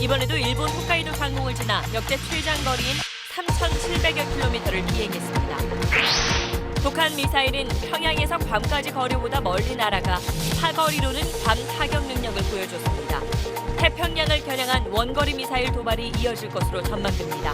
이번에도 일본 홋카이도 상공을 지나 역대 최장거리인 3,700여 킬로미터를 비행했습니다. 북한 미사일은 평양에서 괌까지 거리보다 멀리 날아가 사거리로는 괌 타격 능력을 보여줬습니다. 태평양을 겨냥한 원거리 미사일 도발이 이어질 것으로 전망됩니다.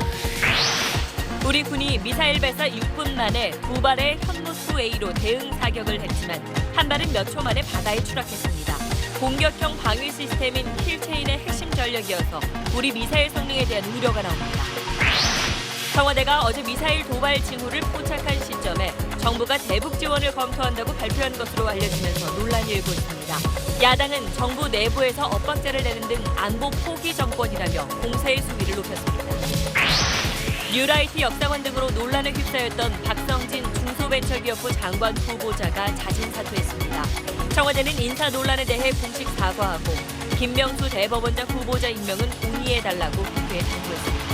우리 군이 미사일 발사 6분 만에 두 발의 현무2A로 대응 사격을 했지만 한 발은 몇 초 만에 바다에 추락했습니다. 공격형 방위 시스템인 킬체인의 핵심 전력이어서 우리 미사일 성능에 대한 우려가 나옵니다. 청와대가 어제 미사일 도발 징후를 포착한 시점에 정부가 대북 지원을 검토한다고 발표한 것으로 알려지면서 논란이 일고 있습니다. 야당은 정부 내부에서 엇박자를 내는 등 안보 포기 정권이라며 공세의 수위를 높였습니다. 뉴라이트 역사관 등으로 논란에 휩싸였던 박성진 중소벤처기업부 장관 후보자가 자진 사퇴했습니다. 청와대는 인사 논란에 대해 공식 사과하고 김명수 대법원장 후보자 임명은 동의해달라고 국회에 당부했습니다.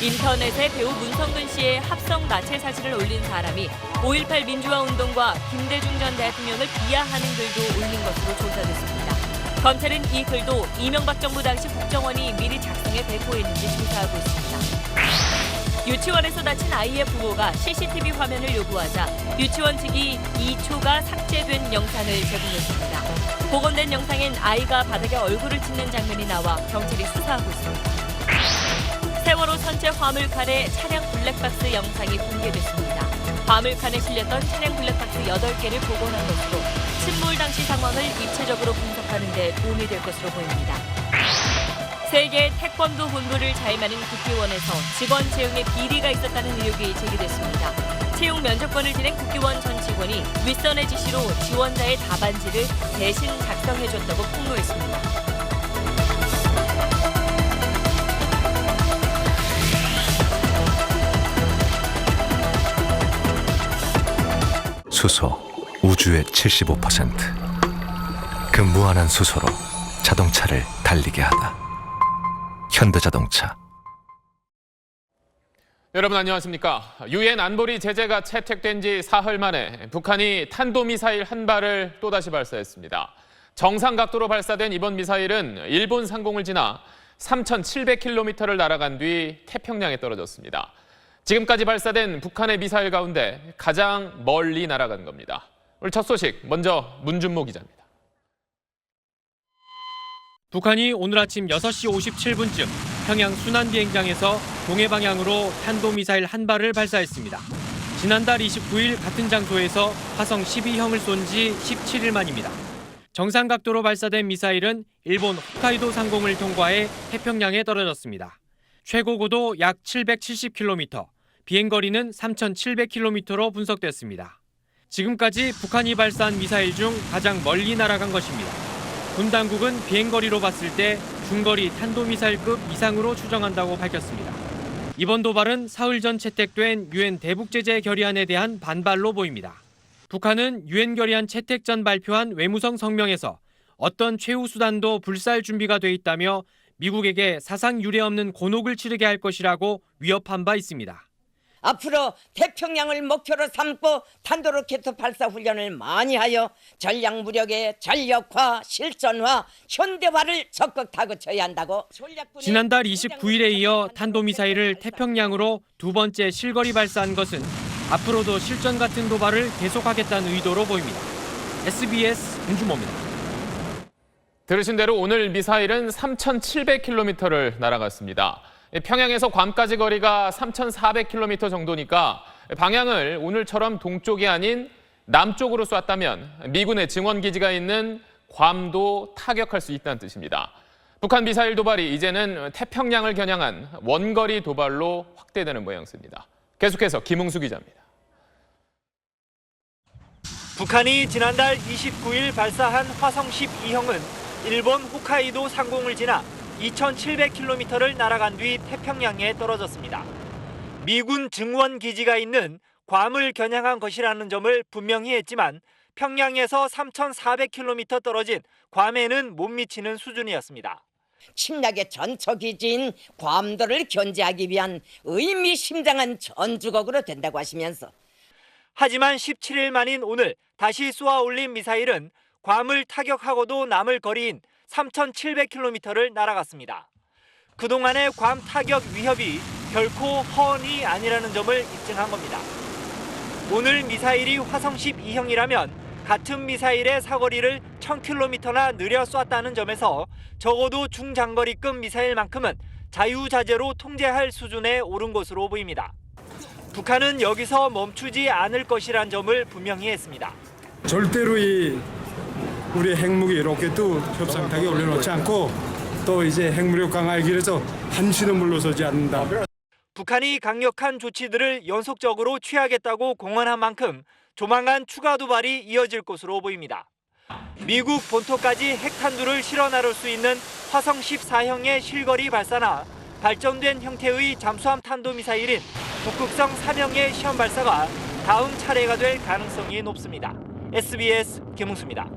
인터넷에 배우 문성근 씨의 합성 나체 사진을 올린 사람이 5.18 민주화 운동과 김대중 전 대통령을 비하하는 글도 올린 것으로 조사됐습니다. 검찰은 이 글도 이명박 정부 당시 국정원이 미리 작성해 배포했는지 조사하고 있습니다. 유치원에서 다친 아이의 부모가 CCTV 화면을 요구하자 유치원 측이 2초가 삭제된 영상을 제공했습니다. 복원된 영상엔 아이가 바닥에 얼굴을 찍는 장면이 나와 경찰이 수사하고 있습니다. 세월호 선체 화물칸의 차량 블랙박스 영상이 공개됐습니다. 화물칸에 실렸던 차량 블랙박스 8개를 복원한 것으로 침몰 당시 상황을 입체적으로 분석하는 데 도움이 될 것으로 보입니다. 세계 태권도 본부를 자임하는 국기원에서 직원 채용에 비리가 있었다는 의혹이 제기됐습니다. 채용 면접관을 지낸 국기원 전 직원이 윗선의 지시로 지원자의 답안지를 대신 작성해줬다고 폭로했습니다. 수소, 우주의 75%. 그 무한한 수소로 자동차를 달리게 하다. 현대자동차. 여러분 안녕하십니까? 유엔 안보리 제재가 채택된 지 사흘 만에 북한이 탄도미사일 한 발을 또다시 발사했습니다. 정상 각도로 발사된 이번 미사일은 일본 상공을 지나 3,700km를 날아간 뒤 태평양에 떨어졌습니다. 지금까지 발사된 북한의 미사일 가운데 가장 멀리 날아간 겁니다. 오늘 첫 소식 먼저 문준모 기자입니다. 북한이 오늘 아침 6시 57분쯤 평양 순환비행장에서 동해 방향으로 탄도미사일 한 발을 발사했습니다. 지난달 29일 같은 장소에서 화성 12형을 쏜 지 17일 만입니다. 정상 각도로 발사된 미사일은 일본 홋카이도 상공을 통과해 태평양에 떨어졌습니다. 최고 고도 약 770km, 비행거리는 3,700km로 분석됐습니다. 지금까지 북한이 발사한 미사일 중 가장 멀리 날아간 것입니다. 군 당국은 비행거리로 봤을 때 중거리 탄도미사일급 이상으로 추정한다고 밝혔습니다. 이번 도발은 사흘 전 채택된 유엔 대북제재 결의안에 대한 반발로 보입니다. 북한은 유엔 결의안 채택 전 발표한 외무성 성명에서 어떤 최후 수단도 불사할 준비가 돼 있다며 미국에게 사상 유례 없는 곤혹을 치르게 할 것이라고 위협한 바 있습니다. 앞으로 태평양을 목표로 삼고 탄도로켓 발사 훈련을 많이 하여 전략 무력의 전력화, 실전화, 현대화를 적극 다그쳐야 한다고. 지난달 29일에 이어 탄도미사일을 태평양으로 두 번째 실거리 발사한 것은 앞으로도 실전 같은 도발을 계속하겠다는 의도로 보입니다. SBS 문준모입니다. 들으신 대로 오늘 미사일은 3,700km를 날아갔습니다. 평양에서 괌까지 거리가 3,400km 정도니까 방향을 오늘처럼 동쪽이 아닌 남쪽으로 쐈다면 미군의 증원기지가 있는 괌도 타격할 수 있다는 뜻입니다. 북한 미사일 도발이 이제는 태평양을 겨냥한 원거리 도발로 확대되는 모양새입니다. 계속해서 김웅수 기자입니다. 북한이 지난달 29일 발사한 화성 12형은 일본 홋카이도 상공을 지나 2,700km를 날아간 뒤 태평양에 떨어졌습니다. 미군 증원 기지가 있는 괌을 겨냥한 것이라는 점을 분명히 했지만 평양에서 3,400km 떨어진 괌에는 못 미치는 수준이었습니다. 침략의 전초기지인 괌도를 견제하기 위한 의미심장한 전주곡으로 된다고 하시면서 하지만 17일 만인 오늘 다시 쏘아 올린 미사일은 괌을 타격하고도 남을 거리인 3,700km를 날아갔습니다. 그동안의 괌 타격 위협이 결코 허언이 아니라는 점을 입증한 겁니다. 오늘 미사일이 화성 12형이라면 같은 미사일의 사거리를 1,000km나 느려 쐈다는 점에서 적어도 중장거리급 미사일만큼은 자유자재로 통제할 수준에 오른 것으로 보입니다. 북한은 여기서 멈추지 않을 것이란 점을 분명히 했습니다. 절대로 우리 핵무기 로켓도 협상탁에 올려놓지 않고 또 이제 핵무력 강화의 길에서 한시도 물러서지 않는다. 북한이 강력한 조치들을 연속적으로 취하겠다고 공언한 만큼 조만간 추가 도발이 이어질 것으로 보입니다. 미국 본토까지 핵탄두를 실어 나를 수 있는 화성 14형의 실거리 발사나 발전된 형태의 잠수함 탄도미사일인 북극성 3형의 시험 발사가 다음 차례가 될 가능성이 높습니다. SBS 김웅수입니다.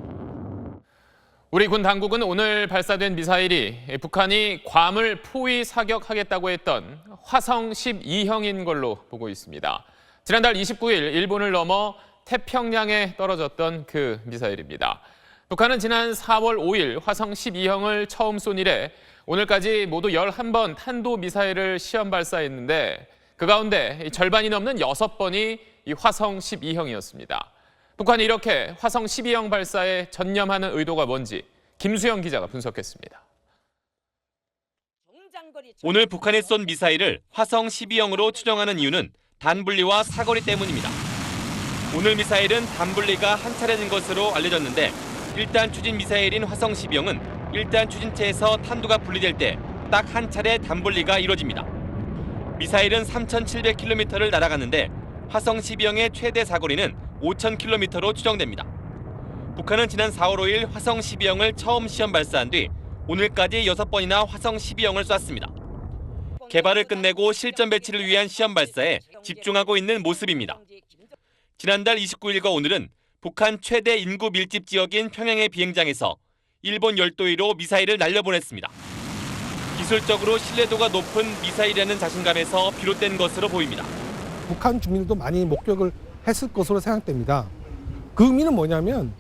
우리 군 당국은 오늘 발사된 미사일이 북한이 괌을 포위 사격하겠다고 했던 화성 12형인 걸로 보고 있습니다. 지난달 29일 일본을 넘어 태평양에 떨어졌던 그 미사일입니다. 북한은 지난 4월 5일 화성 12형을 처음 쏜 이래 오늘까지 모두 11번 탄도미사일을 시험 발사했는데 그 가운데 절반이 넘는 6번이 이 화성 12형이었습니다. 북한이 이렇게 화성 12형 발사에 전념하는 의도가 뭔지 김수영 기자가 분석했습니다. 오늘 북한이 쏜 미사일을 화성 12형으로 추정하는 이유는 단분리와 사거리 때문입니다. 오늘 미사일은 단분리가 한 차례된 것으로 알려졌는데 1단 추진 미사일인 화성 12형은 1단 추진체에서 탄두가 분리될 때 딱 한 차례 단분리가 이루어집니다. 미사일은 3,700km를 날아갔는데 화성 12형의 최대 사거리는 5,000km로 추정됩니다. 북한은 지난 4월 5일 화성 12형을 처음 시험 발사한 뒤 오늘까지 6번이나 화성 12형을 쐈습니다. 개발을 끝내고 실전 배치를 위한 시험 발사에 집중하고 있는 모습입니다. 지난달 29일과 오늘은 북한 최대 인구 밀집 지역인 평양의 비행장에서 일본 열도위로 미사일을 날려보냈습니다. 기술적으로 신뢰도가 높은 미사일이라는 자신감에서 비롯된 것으로 보입니다. 북한 주민들도 많이 목격을 했을 것으로 생각됩니다. 그 의미는 뭐냐면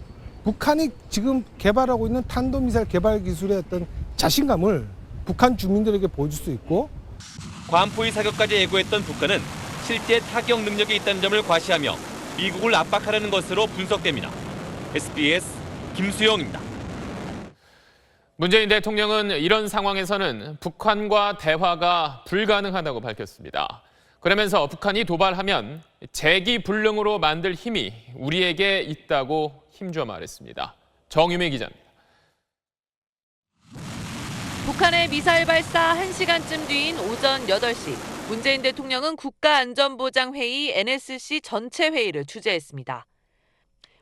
북한이 지금 개발하고 있는 탄도미사일 개발 기술의 어떤 자신감을 북한 주민들에게 보여줄 수 있고 괌 포위 사격까지 예고했던 북한은 실제 타격 능력이 있다는 점을 과시하며 미국을 압박하려는 것으로 분석됩니다. SBS 김수영입니다. 문재인 대통령은 이런 상황에서는 북한과 대화가 불가능하다고 밝혔습니다. 그러면서 북한이 도발하면 재기불능으로 만들 힘이 우리에게 있다고 힘주어 말했습니다. 정유미 기자입니다. 북한의 미사일 발사 1시간쯤 뒤인 오전 8시, 문재인 대통령은 국가안전보장회의 NSC 전체 회의를 주재했습니다.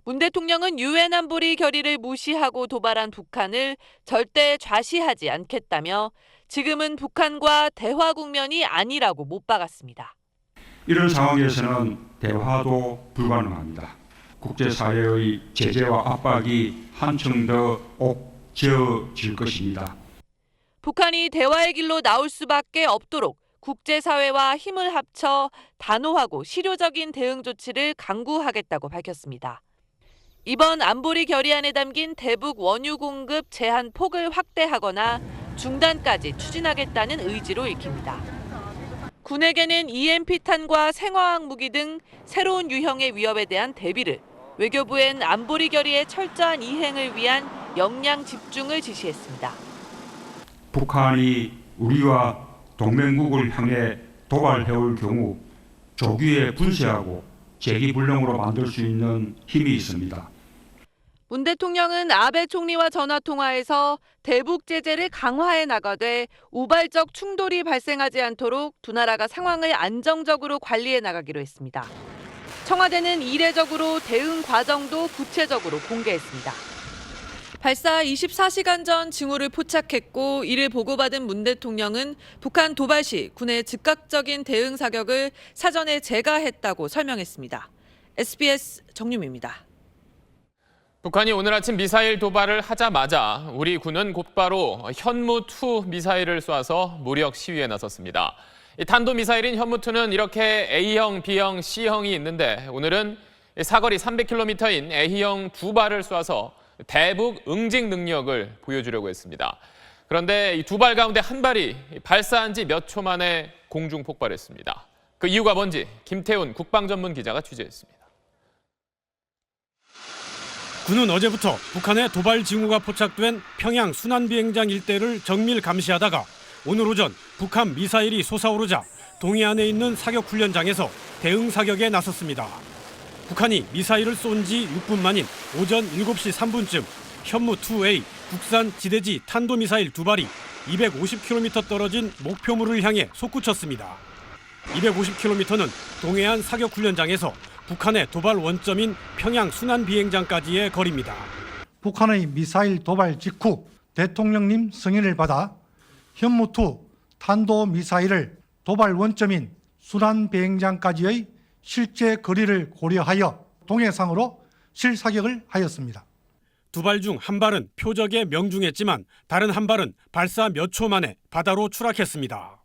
문 대통령은 유엔 안보리 결의를 무시하고 도발한 북한을 절대 좌시하지 않겠다며 지금은 북한과 대화 국면이 아니라고 못 박았습니다. 이런 상황에서는 대화도 불가능합니다. 국제사회의 제재와 압박이 한층 더 옥죄어질 것입니다. 북한이 대화의 길로 나올 수밖에 없도록 국제사회와 힘을 합쳐 단호하고 실효적인 대응 조치를 강구하겠다고 밝혔습니다. 이번 안보리 결의안에 담긴 대북 원유 공급 제한 폭을 확대하거나 중단까지 추진하겠다는 의지로 읽힙니다. 군에게는 EMP탄과 생화학 무기 등 새로운 유형의 위협에 대한 대비를, 외교부엔 안보리 결의의 철저한 이행을 위한 역량 집중을 지시했습니다. 북한이 우리와 동맹국을 향해 도발해올 경우 조기에 분쇄하고 재기불능으로 만들 수 있는 힘이 있습니다. 문 대통령은 아베 총리와 전화통화에서 대북 제재를 강화해 나가되 우발적 충돌이 발생하지 않도록 두 나라가 상황을 안정적으로 관리해 나가기로 했습니다. 청와대는 이례적으로 대응 과정도 구체적으로 공개했습니다. 발사 24시간 전 징후를 포착했고 이를 보고받은 문 대통령은 북한 도발 시 군의 즉각적인 대응 사격을 사전에 제거했다고 설명했습니다. SBS 정유미입니다. 북한이 오늘 아침 미사일 도발을 하자마자 우리 군은 곧바로 현무-2 미사일을 쏴서 무력 시위에 나섰습니다. 이 탄도미사일인 현무-2는 이렇게 A형, B형, C형이 있는데 오늘은 사거리 300km인 A형 2발을 쏴서 대북 응징 능력을 보여주려고 했습니다. 그런데 이 두 발 가운데 한 발이 발사한 지 몇 초 만에 공중 폭발했습니다. 그 이유가 뭔지 김태훈 국방전문 기자가 취재했습니다. 군은 어제부터 북한의 도발 징후가 포착된 평양 순환비행장 일대를 정밀 감시하다가 오늘 오전 북한 미사일이 솟아오르자 동해안에 있는 사격훈련장에서 대응 사격에 나섰습니다. 북한이 미사일을 쏜 지 6분 만인 오전 7시 3분쯤 현무-2A 국산 지대지 탄도미사일 두 발이 250km 떨어진 목표물을 향해 솟구쳤습니다. 250km는 동해안 사격훈련장에서 북한의 도발 원점인 평양 순환비행장까지의 거리입니다. 북한의 미사일 도발 직후 대통령님 승인을 받아 현무-2 탄도미사일을 도발 원점인 순환비행장까지의 실제 거리를 고려하여 동해상으로 실사격을 하였습니다. 두 발 중 한 발은 표적에 명중했지만 다른 한 발은 발사 몇 초 만에 바다로 추락했습니다.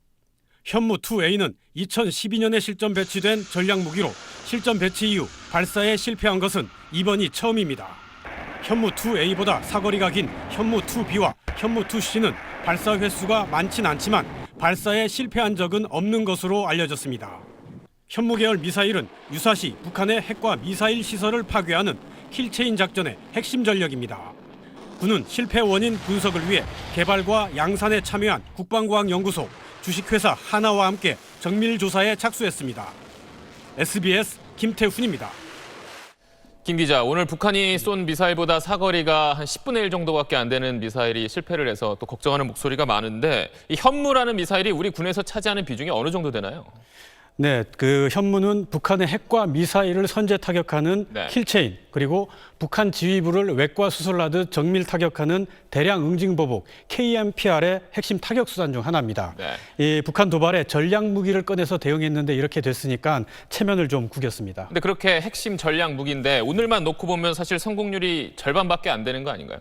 현무-2A는 2012년에 실전 배치된 전략무기로 실전 배치 이후 발사에 실패한 것은 이번이 처음입니다. 현무-2A보다 사거리가 긴 현무-2B와 현무-2C는 발사 횟수가 많진 않지만 발사에 실패한 적은 없는 것으로 알려졌습니다. 현무 계열 미사일은 유사시 북한의 핵과 미사일 시설을 파괴하는 킬체인 작전의 핵심 전력입니다. 군은 실패 원인 분석을 위해 개발과 양산에 참여한 국방과학연구소, 주식회사 하나와 함께 정밀 조사에 착수했습니다. SBS 김태훈입니다. 김 기자, 오늘 북한이 쏜 미사일보다 사거리가 한 10분의 1 정도밖에 안 되는 미사일이 실패를 해서 또 걱정하는 목소리가 많은데 이 현무라는 미사일이 우리 군에서 차지하는 비중이 어느 정도 되나요? 네, 그 현무는 북한의 핵과 미사일을 선제 타격하는 킬체인, 그리고 북한 지휘부를 외과 수술하듯 정밀 타격하는 대량 응징 보복 KMPR의 핵심 타격 수단 중 하나입니다. 이 북한 도발에 전략 무기를 꺼내서 대응했는데 이렇게 됐으니까 체면을 좀 구겼습니다. 근데 그렇게 핵심 전략 무기인데 오늘만 놓고 보면 사실 성공률이 절반밖에 안 되는 거 아닌가요?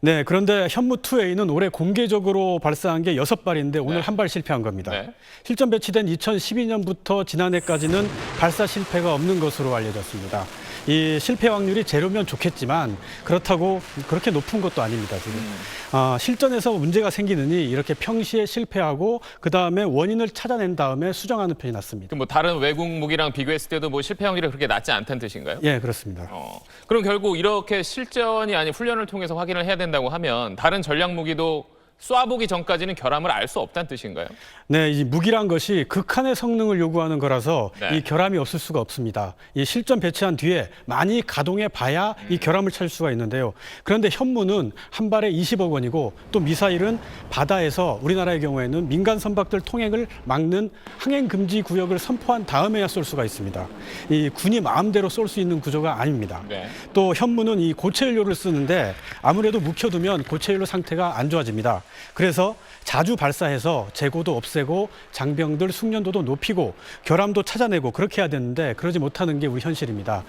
네, 그런데 현무-2A는 올해 공개적으로 발사한 게 6발인데 오늘 한 발 실패한 겁니다. 실전 배치된 2012년부터 지난해까지는 발사 실패가 없는 것으로 알려졌습니다. 이 실패 확률이 제로면 좋겠지만 그렇다고 그렇게 높은 것도 아닙니다, 지금. 실전에서 문제가 생기느니 이렇게 평시에 실패하고 그다음에 원인을 찾아낸 다음에 수정하는 편이 낫습니다. 뭐 다른 외국 무기랑 비교했을 때도 뭐 실패 확률이 그렇게 낮지 않다는 뜻인가요? 예, 그렇습니다. 그럼 결국 이렇게 실전이 아닌 훈련을 통해서 확인을 해야 된다고 하면 다른 전략 무기도 쏴보기 전까지는 결함을 알 수 없다는 뜻인가요? 네, 이 무기란 것이 극한의 성능을 요구하는 거라서 이 결함이 없을 수가 없습니다. 이 실전 배치한 뒤에 많이 가동해 봐야 이 결함을 찾을 수가 있는데요. 그런데 현무는 한 발에 20억 원이고 또 미사일은 바다에서 우리나라의 경우에는 민간 선박들 통행을 막는 항행 금지 구역을 선포한 다음에야 쏠 수가 있습니다. 이 군이 마음대로 쏠 수 있는 구조가 아닙니다. 또 현무는 이 고체 연료를 쓰는데 아무래도 묵혀두면 고체 연료 상태가 안 좋아집니다. 그래서 자주 발사해서 재고도 없애고 장병들 숙련도도 높이고 결함도 찾아내고 그렇게 해야 되는데 그러지 못하는 게 우리 현실입니다.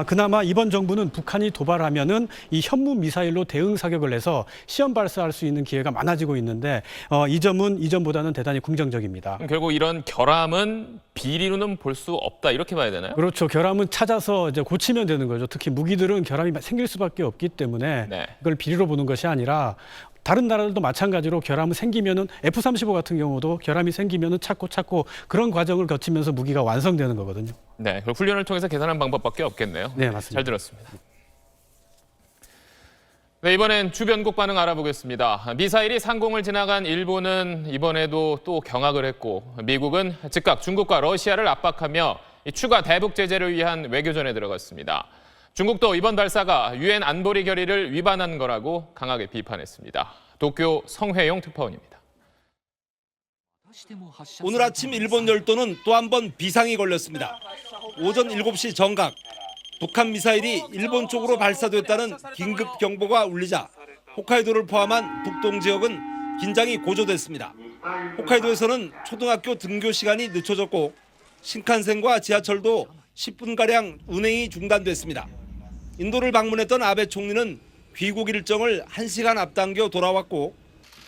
그나마 이번 정부는 북한이 도발하면은 이 현무 미사일로 대응 사격을 해서 시험 발사할 수 있는 기회가 많아지고 있는데 이 점은 이전보다는 대단히 긍정적입니다. 그럼 결국 이런 결함은 비리로는 볼 수 없다 이렇게 봐야 되나요? 그렇죠. 결함은 찾아서 이제 고치면 되는 거죠. 특히 무기들은 결함이 생길 수밖에 없기 때문에 이걸 비리로 보는 것이 아니라 다른 나라들도 마찬가지로 결함이 생기면은 F-35 같은 경우도 결함이 생기면은 찾고 그런 과정을 거치면서 무기가 완성되는 거거든요. 네, 그럼 훈련을 통해서 계산하는 방법밖에 없겠네요. 네, 맞습니다. 잘 들었습니다. 네, 이번엔 주변국 반응 알아보겠습니다. 미사일이 상공을 지나간 일본은 이번에도 또 경악을 했고 미국은 즉각 중국과 러시아를 압박하며 추가 대북 제재를 위한 외교전에 들어갔습니다. 중국도 이번 발사가 유엔 안보리 결의를 위반한 거라고 강하게 비판했습니다. 도쿄 성회용 특파원입니다. 오늘 아침 일본 열도는 또 한 번 비상이 걸렸습니다. 오전 7시 정각 북한 미사일이 일본 쪽으로 발사됐다는 긴급 경보가 울리자 홋카이도를 포함한 북동 지역은 긴장이 고조됐습니다. 홋카이도에서는 초등학교 등교 시간이 늦춰졌고 신칸센과 지하철도 10분가량 운행이 중단됐습니다. 인도를 방문했던 아베 총리는 귀국 일정을 1시간 앞당겨 돌아왔고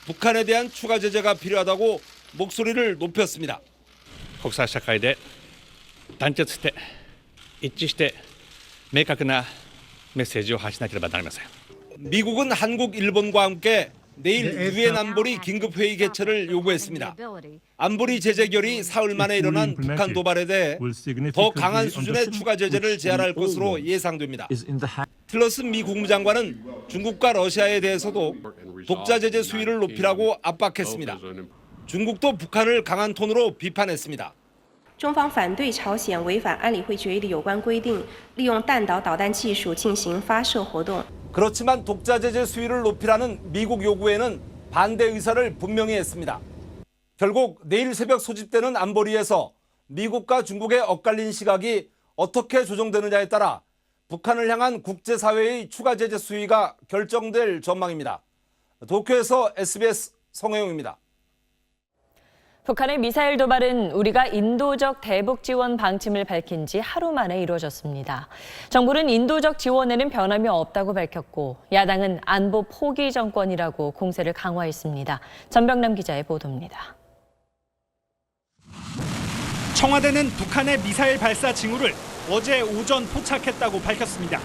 북한에 대한 추가 제재가 필요하다고 목소리를 높였습니다. 国際社会で団結して一致して明確なメッセージを発しなければなりません。 미국은 한국, 일본과 함께 내일 유엔 안보리 긴급회의 개최를 요구했습니다. 안보리 제재 결의 사흘 만에 일어난 북한 도발에 대해 더 강한 수준의 추가 제재를 제안할 것으로 예상됩니다. 틸러슨 미 국무장관은 중국과 러시아에 대해서도 독자 제재 수위를 높이라고 압박했습니다. 중국도 북한을 강한 톤으로 비판했습니다. 中方反对朝鲜违反安理会决议的有关规定，利用弹道导弹技术进行发射活动。 그렇지만 독자 제재 수위를 높이라는 미국 요구에는 반대 의사를 분명히 했습니다. 결국 내일 새벽 소집되는 안보리에서 미국과 중국의 엇갈린 시각이 어떻게 조정되느냐에 따라 북한을 향한 국제사회의 추가 제재 수위가 결정될 전망입니다. 도쿄에서 SBS 성혜용입니다. 북한의 미사일 도발은 우리가 인도적 대북 지원 방침을 밝힌 지 하루 만에 이루어졌습니다. 정부는 인도적 지원에는 변함이 없다고 밝혔고 야당은 안보 포기 정권이라고 공세를 강화했습니다. 전병남 기자의 보도입니다. 청와대는 북한의 미사일 발사 징후를 어제 오전 포착했다고 밝혔습니다.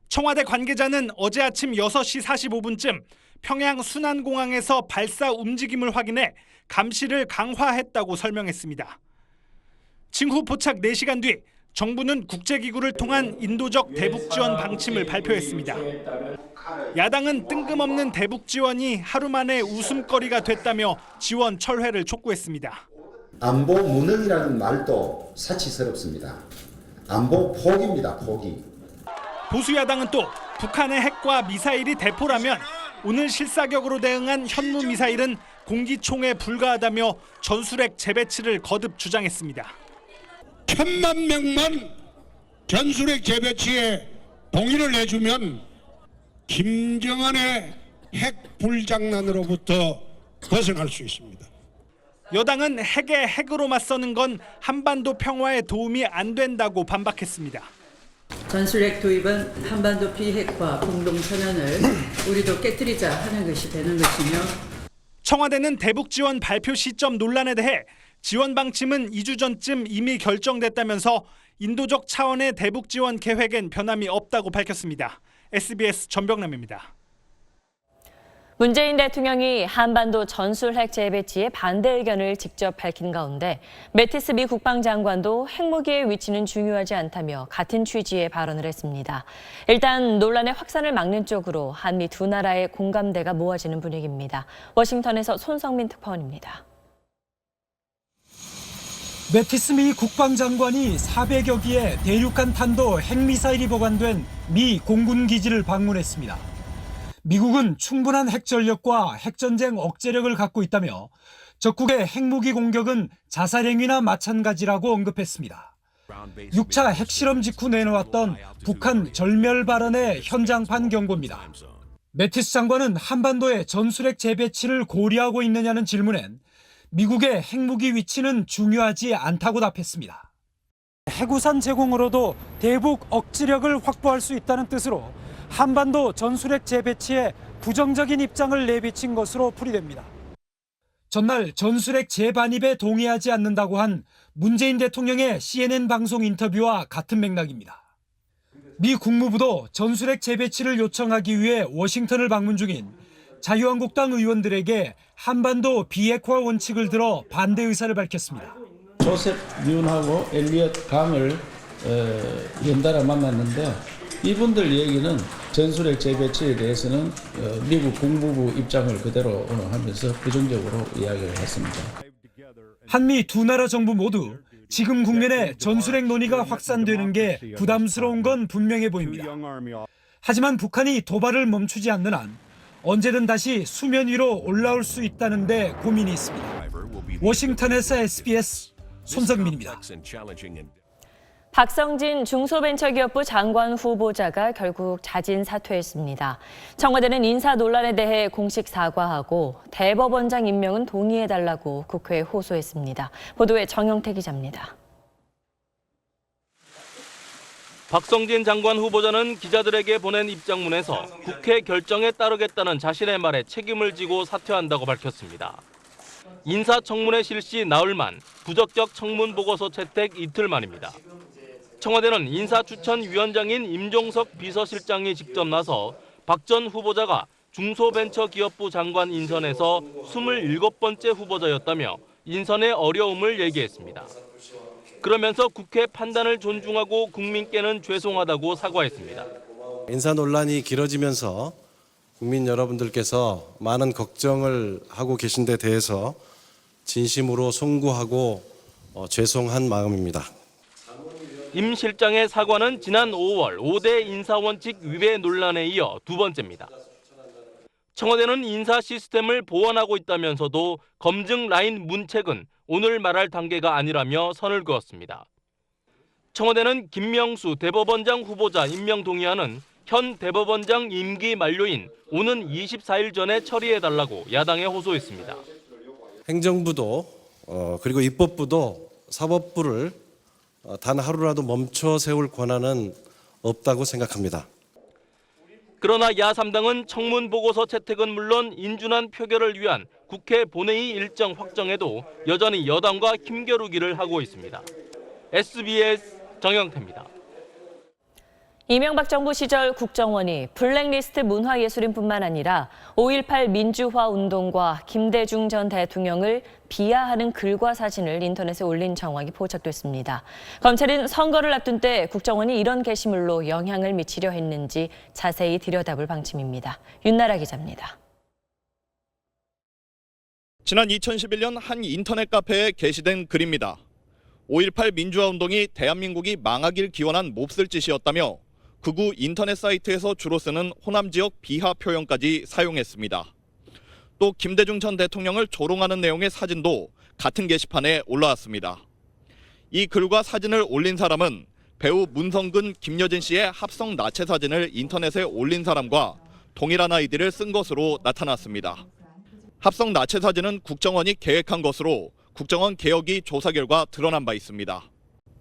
청와대 관계자는 어제 아침 6시 45분쯤 평양 순안공항에서 발사 움직임을 확인해 감시를 강화했다고 설명했습니다. 징후 포착 4시간 뒤 정부는 국제기구를 통한 인도적 대북 지원 방침을 발표했습니다. 야당은 뜬금없는 대북 지원이 하루 만에 웃음거리가 됐다며 지원 철회를 촉구했습니다. 안보 무능이라는 말도 사치스럽습니다. 안보 포기입니다, 포기. 보수 야당은 또 북한의 핵과 미사일이 대포라면 오늘 실사격으로 대응한 현무 미사일은 공기총에 불과하다며 전술핵 재배치를 거듭 주장했습니다. 1000만 명만 전술핵 재배치에 동의를 내주면 김정은의 핵 불장난으로부터 벗어날 수 있습니다. 여당은 핵에 핵으로 맞서는 건 한반도 평화에 도움이 안 된다고 반박했습니다. 전술핵 도입은 한반도 비핵화 공동 선언을 우리도 깨뜨리자 하는 것이 되는 것이며 청와대는 대북 지원 발표 시점 논란에 대해 지원 방침은 2주 전쯤 이미 결정됐다면서 인도적 차원의 대북 지원 계획엔 변함이 없다고 밝혔습니다. SBS 전병남입니다. 문재인 대통령이 한반도 전술핵 재배치에 반대 의견을 직접 밝힌 가운데 매티스 미 국방장관도 핵무기의 위치는 중요하지 않다며 같은 취지의 발언을 했습니다. 일단 논란의 확산을 막는 쪽으로 한미 두 나라의 공감대가 모아지는 분위기입니다. 워싱턴에서 손성민 특파원입니다. 매티스 미 국방장관이 400여 기의 대륙간 탄도 핵미사일이 보관된 미 공군 기지를 방문했습니다. 미국은 충분한 핵전력과 핵전쟁 억제력을 갖고 있다며 적국의 핵무기 공격은 자살행위나 마찬가지라고 언급했습니다. 6차 핵실험 직후 내놓았던 북한 절멸 발언의 현장판 경고입니다. 매티스 장관은 한반도의 전술핵 재배치를 고려하고 있느냐는 질문엔 미국의 핵무기 위치는 중요하지 않다고 답했습니다. 핵우산 제공으로도 대북 억지력을 확보할 수 있다는 뜻으로 한반도 전술핵 재배치에 부정적인 입장을 내비친 것으로 풀이됩니다. 전날 전술핵 재반입에 동의하지 않는다고 한 문재인 대통령의 CNN 방송 인터뷰와 같은 맥락입니다. 미 국무부도 전술핵 재배치를 요청하기 위해 워싱턴을 방문 중인 자유한국당 의원들에게 한반도 비핵화 원칙을 들어 반대 의사를 밝혔습니다. 조셉 뮨하고 엘리엇 강을 연달아 만났는데 이분들 얘기는 전술핵 재배치에 대해서는 미국 국무부 입장을 그대로 하면서 부정적으로 이야기를 했습니다. 한미 두 나라 정부 모두 지금 국면에 전술핵 논의가 확산되는 게 부담스러운 건 분명해 보입니다. 하지만 북한이 도발을 멈추지 않는 한 언제든 다시 수면 위로 올라올 수 있다는 데 고민이 있습니다. 워싱턴에서 SBS 손성민입니다. 박성진 중소벤처기업부 장관 후보자가 결국 자진 사퇴했습니다. 청와대는 인사 논란에 대해 공식 사과하고 대법원장 임명은 동의해달라고 국회에 호소했습니다. 보도에 정영태 기자입니다. 박성진 장관 후보자는 기자들에게 보낸 입장문에서 국회 결정에 따르겠다는 자신의 말에 책임을 지고 사퇴한다고 밝혔습니다. 인사청문회 실시 나흘만, 부적격 청문 보고서 채택 이틀 만입니다. 청와대는 인사추천위원장인 임종석 비서실장이 직접 나서 박 전 후보자가 중소벤처기업부 장관 인선에서 27번째 후보자였다며 인선의 어려움을 얘기했습니다. 그러면서 국회 판단을 존중하고 국민께는 죄송하다고 사과했습니다. 인사 논란이 길어지면서 국민 여러분들께서 많은 걱정을 하고 계신 데 대해서 진심으로 송구하고 죄송한 마음입니다. 임 실장의 사과는 지난 5월 5대 인사원칙 위배 논란에 이어 두 번째입니다. 청와대는 인사 시스템을 보완하고 있다면서도 검증 라인 문책은 오늘 말할 단계가 아니라며 선을 그었습니다. 청와대는 김명수 대법원장 후보자 임명 동의안은 현 대법원장 임기 만료인 오는 24일 전에 처리해달라고 야당에 호소했습니다. 행정부도 그리고 입법부도 사법부를 단 하루라도 멈춰 세울 권한은 없다고 생각합니다. 그러나 야3당은 청문 보고서 채택은 물론 인준안 표결을 위한 국회 본회의 일정 확정에도 여전히 여당과 힘겨루기를 하고 있습니다. SBS 정영태입니다. 이명박 정부 시절 국정원이 블랙리스트 문화예술인뿐만 아니라 5.18 민주화 운동과 김대중 전 대통령을 비하하는 글과 사진을 인터넷에 올린 정황이 포착됐습니다. 검찰은 선거를 앞둔 때 국정원이 이런 게시물로 영향을 미치려 했는지 자세히 들여다볼 방침입니다. 윤나라 기자입니다. 지난 2011년 한 인터넷 카페에 게시된 글입니다. 5.18 민주화 운동이 대한민국이 망하길 기원한 몹쓸 짓이었다며 극우 인터넷 사이트에서 주로 쓰는 호남 지역 비하 표현까지 사용했습니다. 또 김대중 전 대통령을 조롱하는 내용의 사진도 같은 게시판에 올라왔습니다. 이 글과 사진을 올린 사람은 배우 문성근, 김여진 씨의 합성 나체 사진을 인터넷에 올린 사람과 동일한 아이디를 쓴 것으로 나타났습니다. 합성 나체 사진은 국정원이 계획한 것으로 국정원 개혁위 조사 결과 드러난 바 있습니다.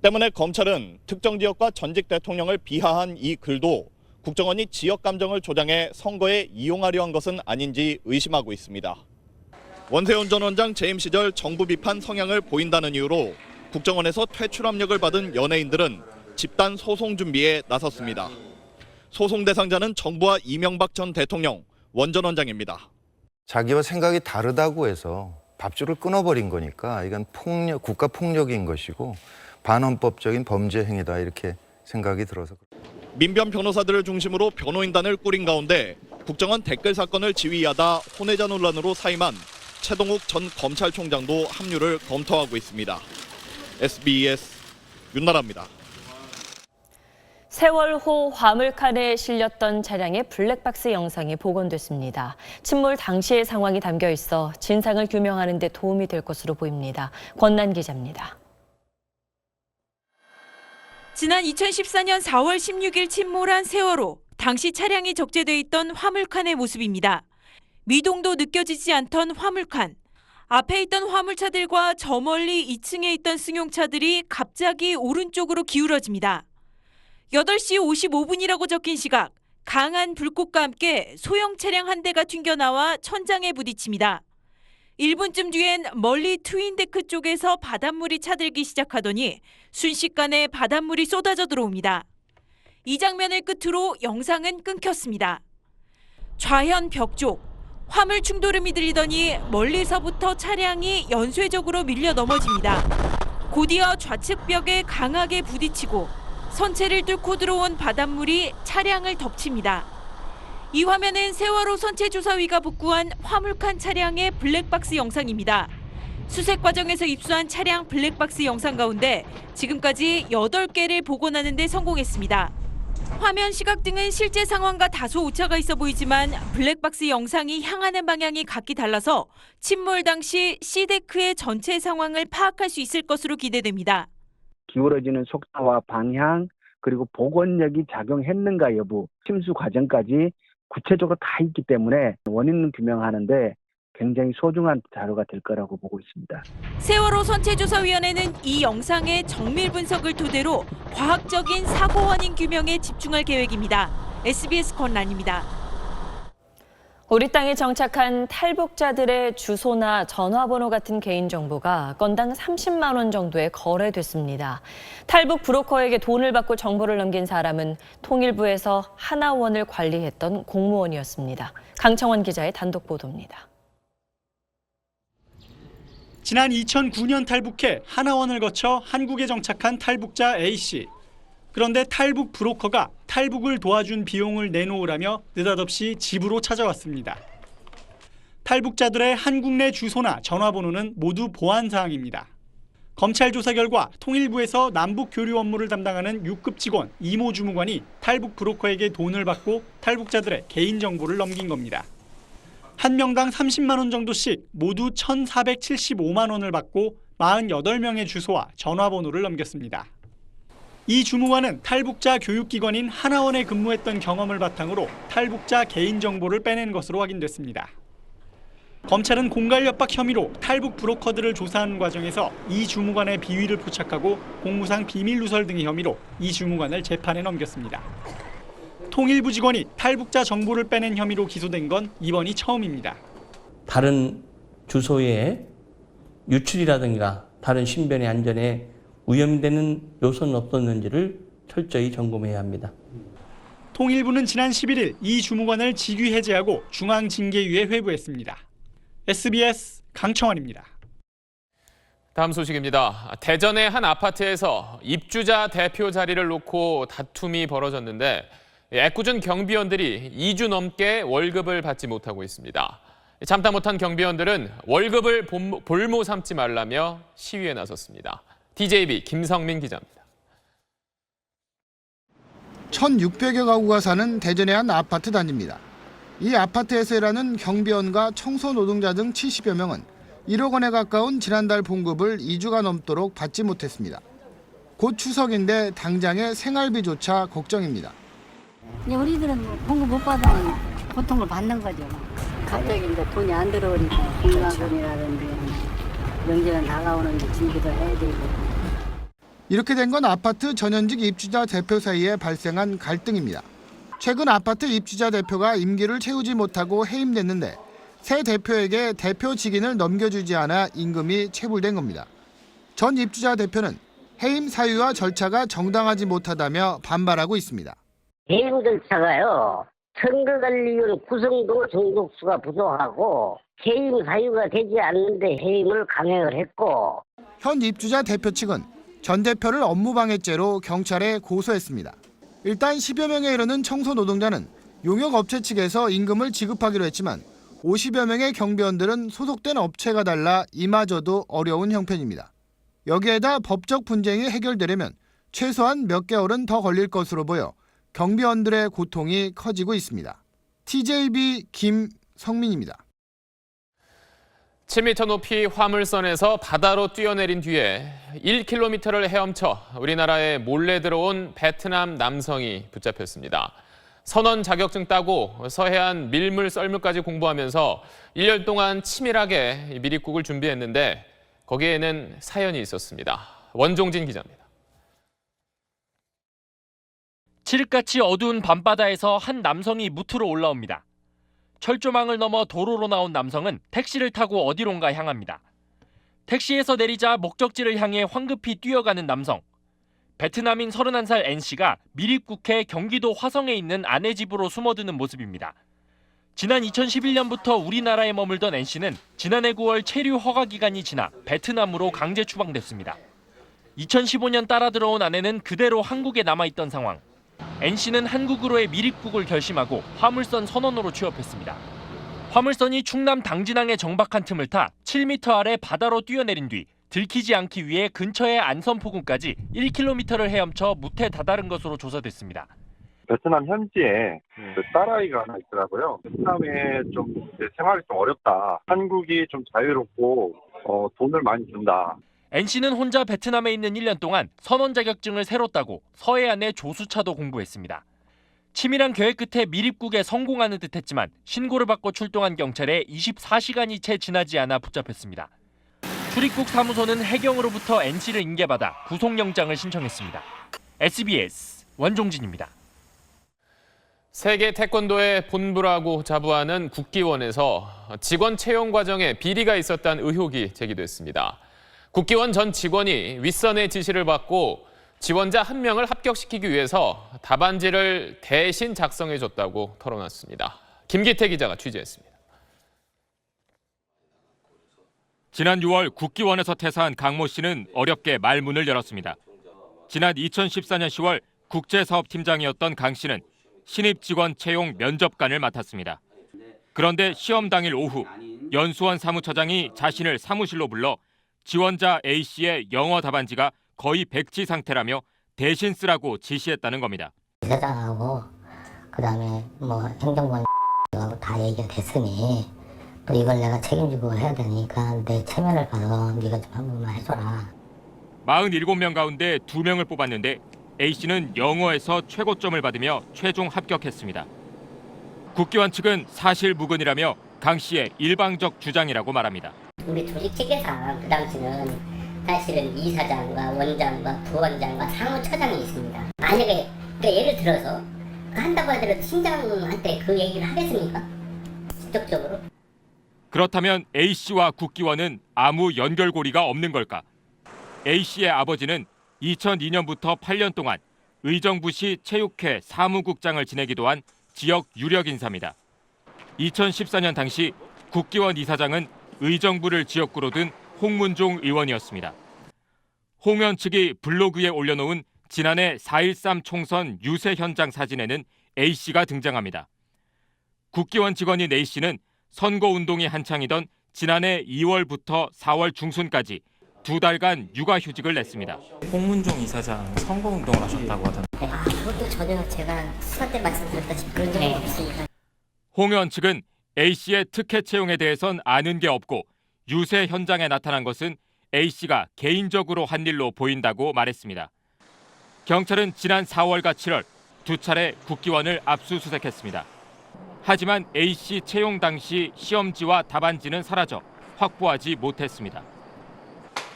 때문에 검찰은 특정 지역과 전직 대통령을 비하한 이 글도 국정원이 지역 감정을 조장해 선거에 이용하려 한 것은 아닌지 의심하고 있습니다. 원세훈 전 원장 재임 시절 정부 비판 성향을 보인다는 이유로 국정원에서 퇴출 압력을 받은 연예인들은 집단 소송 준비에 나섰습니다. 소송 대상자는 정부와 이명박 전 대통령, 원 전 원장입니다. 자기와 생각이 다르다고 해서 밥줄을 끊어버린 거니까 이건 폭력, 국가 폭력인 것이고 반헌법적인 범죄 행위다 이렇게 생각이 들어서. 민변 변호사들을 중심으로 변호인단을 꾸린 가운데 국정원 댓글 사건을 지휘하다 혼외자 논란으로 사임한 최동욱 전 검찰총장도 합류를 검토하고 있습니다. SBS 윤나라입니다. 세월호 화물칸에 실렸던 차량의 블랙박스 영상이 복원됐습니다. 침몰 당시의 상황이 담겨 있어 진상을 규명하는 데 도움이 될 것으로 보입니다. 권난 기자입니다. 지난 2014년 4월 16일 침몰한 세월호, 당시 차량이 적재돼 있던 화물칸의 모습입니다. 미동도 느껴지지 않던 화물칸. 앞에 있던 화물차들과 저 멀리 2층에 있던 승용차들이 갑자기 오른쪽으로 기울어집니다. 8시 55분이라고 적힌 시각, 강한 불꽃과 함께 소형 차량 한 대가 튕겨나와 천장에 부딪힙니다. 1분쯤 뒤엔 멀리 트윈데크 쪽에서 바닷물이 차들기 시작하더니 순식간에 바닷물이 쏟아져 들어옵니다. 이 장면을 끝으로 영상은 끊겼습니다. 좌현 벽 쪽, 화물 충돌음이 들리더니 멀리서부터 차량이 연쇄적으로 밀려 넘어집니다. 곧이어 좌측 벽에 강하게 부딪히고 선체를 뚫고 들어온 바닷물이 차량을 덮칩니다. 이 화면은 세월호 선체조사위가 복구한 화물칸 차량의 블랙박스 영상입니다. 수색 과정에서 입수한 차량 블랙박스 영상 가운데 지금까지 8개를 복원하는 데 성공했습니다. 화면 시각 등은 실제 상황과 다소 오차가 있어 보이지만 블랙박스 영상이 향하는 방향이 각기 달라서 침몰 당시 C데크의 전체 상황을 파악할 수 있을 것으로 기대됩니다. 기울어지는 속도와 방향 그리고 복원력이 작용했는가 여부, 침수 과정까지 구체적으로 다 있기 때문에 원인을 규명하는데 굉장히 소중한 자료가 될 거라고 보고 있습니다. 세월호 선체조사위원회는 이 영상의 정밀 분석을 토대로 과학적인 사고 원인 규명에 집중할 계획입니다. SBS 권란입니다. 우리 땅에 정착한 탈북자들의 주소나 전화번호 같은 개인정보가 건당 30만 원 정도에 거래됐습니다. 탈북 브로커에게 돈을 받고 정보를 넘긴 사람은 통일부에서 하나원을 관리했던 공무원이었습니다. 강청원 기자의 단독 보도입니다. 지난 2009년 탈북해 하나원을 거쳐 한국에 정착한 탈북자 A씨. 그런데 탈북 브로커가 탈북을 도와준 비용을 내놓으라며 느닷없이 집으로 찾아왔습니다. 탈북자들의 한국 내 주소나 전화번호는 모두 보안 사항입니다. 검찰 조사 결과 통일부에서 남북 교류 업무를 담당하는 6급 직원 이모 주무관이 탈북 브로커에게 돈을 받고 탈북자들의 개인정보를 넘긴 겁니다. 한 명당 30만 원 정도씩 모두 1,475만 원을 받고 48명의 주소와 전화번호를 넘겼습니다. 이 주무관은 탈북자 교육기관인 하나원에 근무했던 경험을 바탕으로 탈북자 개인정보를 빼낸 것으로 확인됐습니다. 검찰은 공갈협박 혐의로 탈북 브로커들을 조사하는 과정에서 이 주무관의 비위를 포착하고 공무상 비밀 누설 등의 혐의로 이 주무관을 재판에 넘겼습니다. 통일부 직원이 탈북자 정보를 빼낸 혐의로 기소된 건 이번이 처음입니다. 다른 주소에 유출이라든가 다른 신변의 안전에 위험이 되는 요소는 없었는지를 철저히 점검해야 합니다. 통일부는 지난 11일 이 주무관을 직위 해제하고 중앙징계위에 회부했습니다. SBS 강청원입니다. 다음 소식입니다. 대전의 한 아파트에서 입주자 대표 자리를 놓고 다툼이 벌어졌는데 애꿎은 경비원들이 2주 넘게 월급을 받지 못하고 있습니다. 참다 못한 경비원들은 월급을 볼모 삼지 말라며 시위에 나섰습니다. DJB 김성민 기자입니다. 1,600여 가구가 사는 대전의 한 아파트 단지입니다. 이 아파트에서 일하는 경비원과 청소 노동자 등 70여 명은 1억 원에 가까운 지난달 봉급을 2주가 넘도록 받지 못했습니다. 곧 추석인데 당장의 생활비조차 걱정입니다. 우리들은 봉급 못 받으면 고통을 받는 거죠. 갑자기 이제 돈이 안 들어오니까 건강돈이라든지 명절에 다가오는데 준비도 해야 되고. 이렇게 된 건 아파트 전현직 입주자 대표 사이에 발생한 갈등입니다. 최근 아파트 입주자 대표가 임기를 채우지 못하고 해임됐는데 새 대표에게 대표 직인을 넘겨주지 않아 임금이 체불된 겁니다. 전 입주자 대표는 해임 사유와 절차가 정당하지 못하다며 반발하고 있습니다. 해임 절차가요. 선거관리위원 구성도 정족수가 부족하고 해임 사유가 되지 않는데 해임을 강행을 했고. 현 입주자 대표 측은 전 대표를 업무방해죄로 경찰에 고소했습니다. 일단 10여 명에 이르는 청소 노동자는 용역업체 측에서 임금을 지급하기로 했지만 50여 명의 경비원들은 소속된 업체가 달라 이마저도 어려운 형편입니다. 여기에다 법적 분쟁이 해결되려면 최소한 몇 개월은 더 걸릴 것으로 보여 경비원들의 고통이 커지고 있습니다. TJB 김성민입니다. 7m 높이 화물선에서 바다로 뛰어내린 뒤에 1km를 헤엄쳐 우리나라에 몰래 들어온 베트남 남성이 붙잡혔습니다. 선원 자격증 따고 서해안 밀물 썰물까지 공부하면서 1년 동안 치밀하게 미립국을 준비했는데 거기에는 사연이 있었습니다. 원종진 기자입니다. 칠흑같이 어두운 밤바다에서 한 남성이 무트로 올라옵니다. 철조망을 넘어 도로로 나온 남성은 택시를 타고 어디론가 향합니다. 택시에서 내리자 목적지를 향해 황급히 뛰어가는 남성. 베트남인 31살 N씨가 미립국해 경기도 화성에 있는 아내 집으로 숨어드는 모습입니다. 지난 2011년부터 우리나라에 머물던 N씨는 지난해 9월 체류 허가 기간이 지나 베트남으로 강제 추방됐습니다. 2015년 따라 들어온 아내는 그대로 한국에 남아있던 상황. N씨는 한국으로의 미립국을 결심하고 화물선 선원으로 취업했습니다. 화물선이 충남 당진항에 정박한 틈을 타 7m 아래 바다로 뛰어내린 뒤 들키지 않기 위해 근처의 안선포군까지 1km를 헤엄쳐 무태 다다른 것으로 조사됐습니다. 베트남 현지에 딸아이가 하나 있더라고요. 베트남에 좀 생활이 좀 어렵다. 한국이 좀 자유롭고 돈을 많이 준다. N씨는 혼자 베트남에 있는 1년 동안 선원 자격증을 새로 따고 서해안의 조수차도 공부했습니다. 치밀한 계획 끝에 미립국에 성공하는 듯했지만 신고를 받고 출동한 경찰에 24시간이 채 지나지 않아 붙잡혔습니다. 출입국 사무소는 해경으로부터 N씨를 인계받아 구속영장을 신청했습니다. SBS 원종진입니다. 세계 태권도의 본부라고 자부하는 국기원에서 직원 채용 과정에 비리가 있었다는 의혹이 제기됐습니다. 국기원 전 직원이 윗선의 지시를 받고 지원자 한 명을 합격시키기 위해서 답안지를 대신 작성해줬다고 털어놨습니다. 김기태 기자가 취재했습니다. 지난 6월 국기원에서 퇴사한 강모 씨는 어렵게 말문을 열었습니다. 지난 2014년 10월 국제사업팀장이었던 강 씨는 신입 직원 채용 면접관을 맡았습니다. 그런데 시험 당일 오후 연수원 사무처장이 자신을 사무실로 불러 지원자 A 씨의 영어 답안지가 거의 백지 상태라며 대신 쓰라고 지시했다는 겁니다. 사장하고 그다음에 행정관 하고 다 얘기가 됐으니 또 이걸 내가 책임지고 해야 되니까 내 체면을 봐서 네가 좀 한 번만 해줘라. 47명 가운데 2명을 뽑았는데 A 씨는 영어에서 최고점을 받으며 최종 합격했습니다. 국기원 측은 사실무근이라며 강 씨의 일방적 주장이라고 말합니다. 우리 조직 체계상 그 당시는 사실은 이사장과 원장과 부원장과 사무처장이 있습니다. 만약에 예를 들어서 한다고 하더라도 팀장한테 그 얘기를 하겠습니까? 직접적으로? 그렇다면 A 씨와 국기원은 아무 연결고리가 없는 걸까? A 씨의 아버지는 2002년부터 8년 동안 의정부시 체육회 사무국장을 지내기도 한 지역 유력 인사입니다. 2014년 당시 국기원 이사장은 의정부를 지역구로 둔 홍문종 의원이었습니다. 홍 의원 측이 블로그에 올려놓은 지난해 4.13 총선 유세 현장 사진에는 A 씨가 등장합니다. 국기원 직원인 A 씨는 선거운동이 한창이던 지난해 2월부터 4월 중순까지 2달간 육아휴직을 냈습니다. 홍문종 이사장 선거운동을 하셨다고 하던데. 그것도 전혀 제가 수사 때 말씀드렸다시피 그런 적이 없으니까. 홍 의원 측은 A 씨의 특혜 채용에 대해선 아는 게 없고 유세 현장에 나타난 것은 A 씨가 개인적으로 한 일로 보인다고 말했습니다. 경찰은 지난 4월과 7월 2차례 국기원을 압수수색했습니다. 하지만 A 씨 채용 당시 시험지와 답안지는 사라져 확보하지 못했습니다.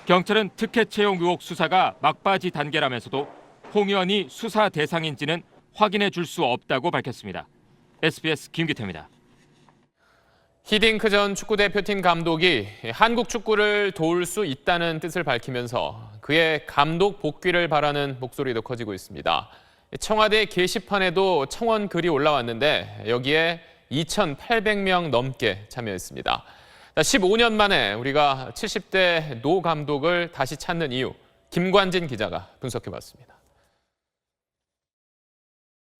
경찰은 특혜 채용 의혹 수사가 막바지 단계라면서도 홍 의원이 수사 대상인지는 확인해 줄 수 없다고 밝혔습니다. SBS 김기태입니다. 히딩크 전 축구대표팀 감독이 한국 축구를 도울 수 있다는 뜻을 밝히면서 그의 감독 복귀를 바라는 목소리도 커지고 있습니다. 청와대 게시판에도 청원 글이 올라왔는데 여기에 2,800명 넘게 참여했습니다. 15년 만에 우리가 70대 노 감독을 다시 찾는 이유, 김관진 기자가 분석해봤습니다.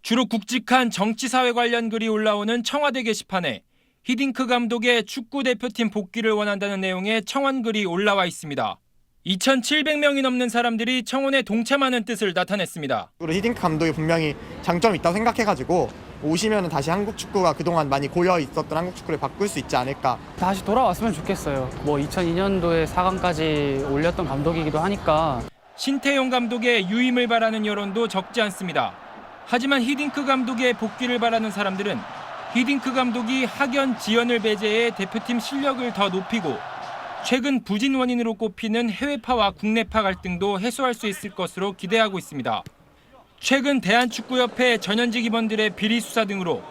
주로 굵직한 정치사회 관련 글이 올라오는 청와대 게시판에 히딩크 감독의 축구대표팀 복귀를 원한다는 내용의 청원글이 올라와 있습니다. 2,700명이 넘는 사람들이 청원에 동참하는 뜻을 나타냈습니다. 히딩크 감독이 분명히 장점이 있다고 생각해가지고 오시면 다시 한국 축구가 그동안 많이 고여 있었던 한국 축구를 바꿀 수 있지 않을까. 다시 돌아왔으면 좋겠어요. 2002년도에 4강까지 올렸던 감독이기도 하니까. 신태용 감독의 유임을 바라는 여론도 적지 않습니다. 하지만 히딩크 감독의 복귀를 바라는 사람들은 히딩크 감독이 학연 지연을 배제해 대표팀 실력을 더 높이고 최근 부진 원인으로 꼽히는 해외파와 국내파 갈등도 해소할 수 있을 것으로 기대하고 있습니다. 최근 대한축구협회 전현직 임원들의 비리 수사 등으로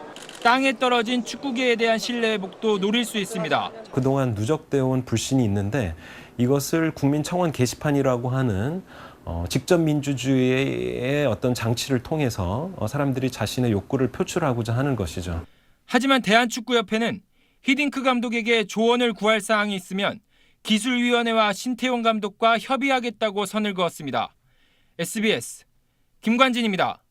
땅에 떨어진 축구계에 대한 신뢰 회복도 노릴 수 있습니다. 그동안 누적되어 온 불신이 있는데 이것을 국민청원 게시판이라고 하는 직접 민주주의의 어떤 장치를 통해서 사람들이 자신의 욕구를 표출하고자 하는 것이죠. 하지만 대한축구협회는 히딩크 감독에게 조언을 구할 사항이 있으면 기술위원회와 신태용 감독과 협의하겠다고 선을 그었습니다. SBS 김관진입니다.